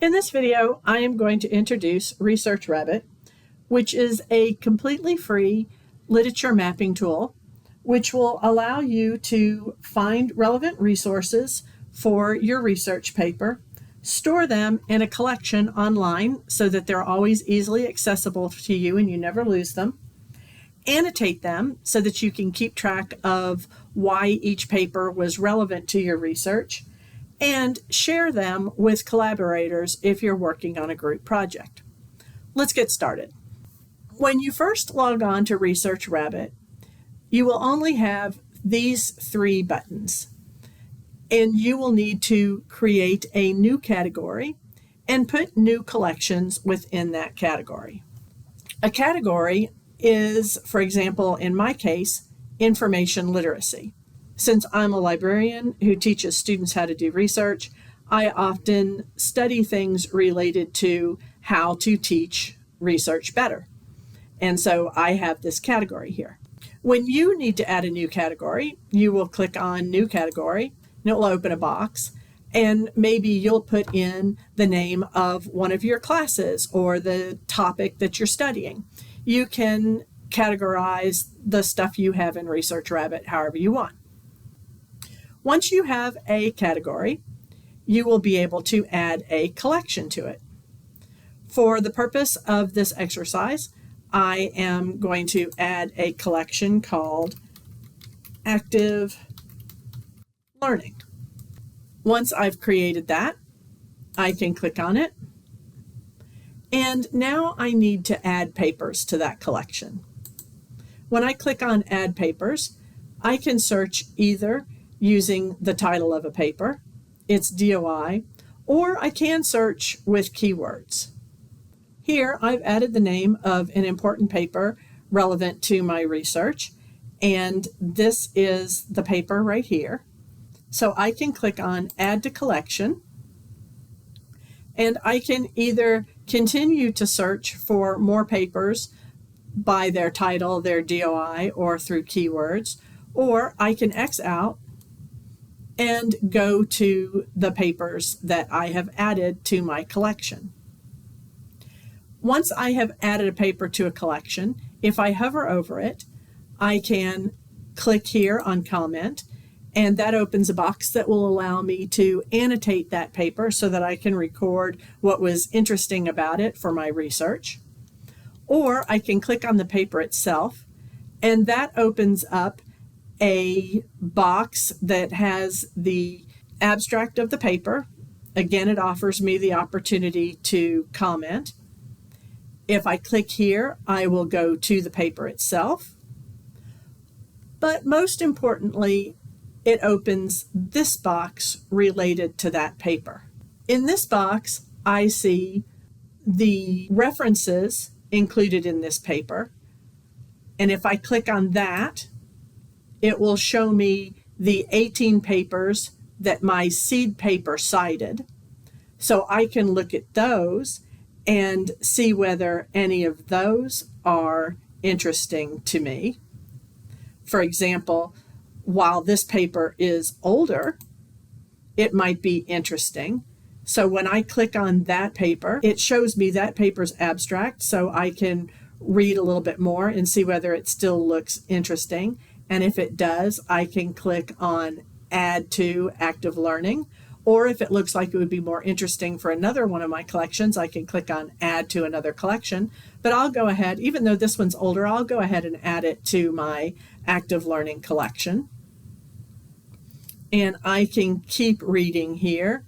In this video, I am going to introduce ResearchRabbit, which is a completely free literature mapping tool, which will allow you to find relevant resources for your research paper, store them in a collection online so that they're always easily accessible to you and you never lose them, annotate them so that you can keep track of why each paper was relevant to your research, and share them with collaborators if you're working on a group project. Let's get started. When you first log on to ResearchRabbit, you will only have these three buttons, and you will need to create a new category and put new collections within that category. A category is, for example, in my case, information literacy. Since I'm a librarian who teaches students how to do research, I often study things related to how to teach research better. And so I have this category here. When you need to add a new category, you will click on New Category, and it will open a box, and maybe you'll put in the name of one of your classes or the topic that you're studying. You can categorize the stuff you have in ResearchRabbit however you want. Once you have a category, you will be able to add a collection to it. For the purpose of this exercise, I am going to add a collection called Active Learning. Once I've created that, I can click on it. And now I need to add papers to that collection. When I click on Add Papers, I can search either using the title of a paper, its DOI, or I can search with keywords. Here, I've added the name of an important paper relevant to my research, and this is the paper right here. So I can click on Add to Collection, and I can either continue to search for more papers by their title, their DOI, or through keywords, or I can X out and go to the papers that I have added to my collection. Once I have added a paper to a collection, if I hover over it, I can click here on Comment, and that opens a box that will allow me to annotate that paper so that I can record what was interesting about it for my research. Or I can click on the paper itself, and that opens up a box that has the abstract of the paper. Again, it offers me the opportunity to comment. If I click here, I will go to the paper itself. But most importantly, it opens this box related to that paper. In this box, I see the references included in this paper. And if I click on that, it will show me the 18 papers that my seed paper cited. So I can look at those and see whether any of those are interesting to me. For example, while this paper is older, it might be interesting. So when I click on that paper, it shows me that paper's abstract, so I can read a little bit more and see whether it still looks interesting. And if it does, I can click on Add to Active Learning. Or if it looks like it would be more interesting for another one of my collections, I can click on Add to another collection. But I'll go ahead, even though this one's older, I'll go ahead and add it to my Active Learning collection. And I can keep reading here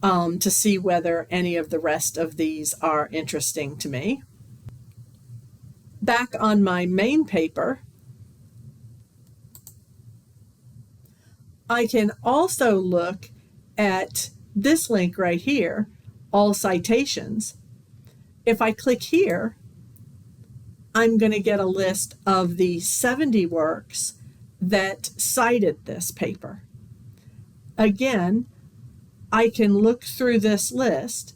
to see whether any of the rest of these are interesting to me. Back on my main paper, I can also look at this link right here, All Citations. If I click here, I'm going to get a list of the 70 works that cited this paper. Again, I can look through this list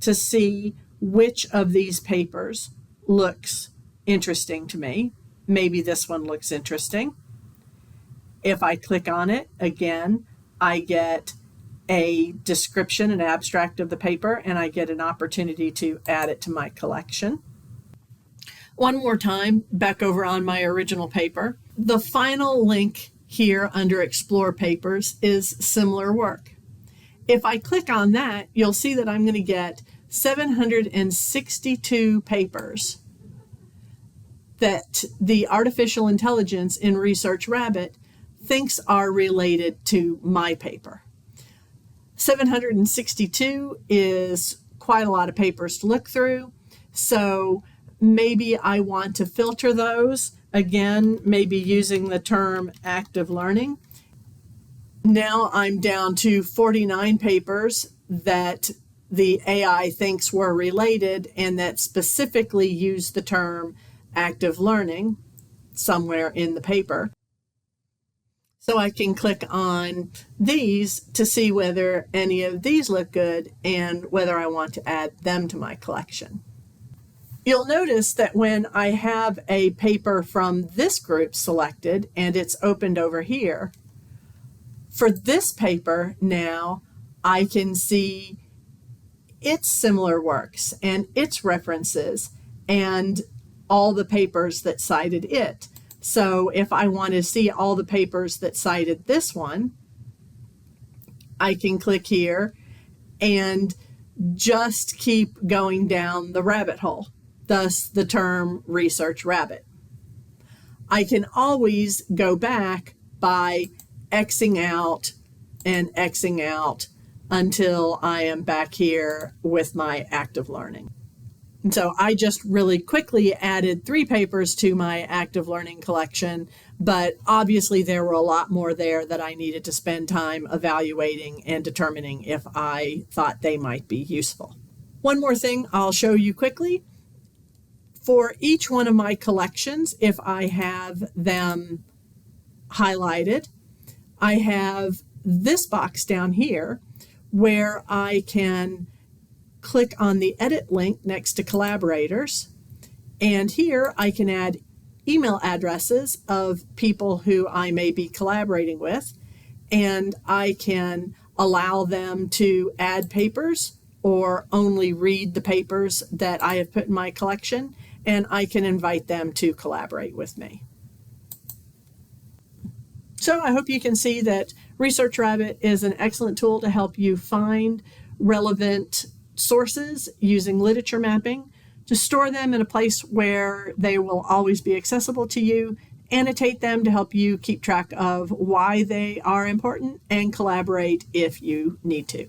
to see which of these papers looks interesting to me. Maybe this one looks interesting. If I click on it, again, I get a description, an abstract of the paper, and I get an opportunity to add it to my collection. One more time, back over on my original paper. The final link here under Explore Papers is Similar Work. If I click on that, you'll see that I'm going to get 762 papers that the artificial intelligence in Research Rabbit thinks are related to my paper. 762 is quite a lot of papers to look through, so maybe I want to filter those, again, maybe using the term active learning. Now I'm down to 49 papers that the AI thinks were related and that specifically use the term active learning somewhere in the paper. So I can click on these to see whether any of these look good and whether I want to add them to my collection. You'll notice that when I have a paper from this group selected and it's opened over here, for this paper now I can see its similar works and its references and all the papers that cited it. So if I want to see all the papers that cited this one, I can click here and just keep going down the rabbit hole, thus the term Research Rabbit. I can always go back by Xing out and Xing out until I am back here with my active learning. And so I just really quickly added 3 papers to my active learning collection, but obviously there were a lot more there that I needed to spend time evaluating and determining if I thought they might be useful. One more thing I'll show you quickly. For each one of my collections, if I have them highlighted, I have this box down here where I can click on the edit link next to collaborators, and here I can add email addresses of people who I may be collaborating with, and I can allow them to add papers or only read the papers that I have put in my collection, and I can invite them to collaborate with me. So I hope you can see that Research Rabbit is an excellent tool to help you find relevant sources using literature mapping, to store them in a place where they will always be accessible to you, annotate them to help you keep track of why they are important, and collaborate if you need to.